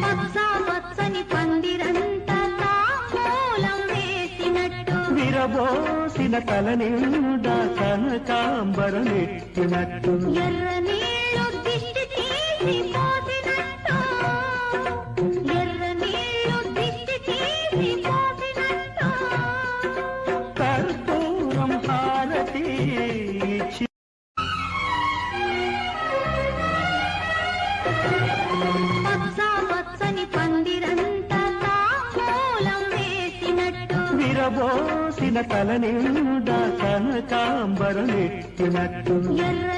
పచ్చ పచ్చని పందిరంతా తాంబూలం వేసినట్టు విరబోసిన తల నిండా కనకాంబరమెట్టినట్టు ఎర్ర నీళ్ళు దిష్టి తీసి పోసినట్టు ఎర్ర నీళ్ళు దిష్టి తీసి పోసినట్టు కర్పూరం హారతి ఇచ్చి పచ్చ పచ్చని పందిరంతా తాంబూలం వేసినట్టు విరబోసిన తల నిండా కనకాంబరమెట్టినట్టు ఎర్ర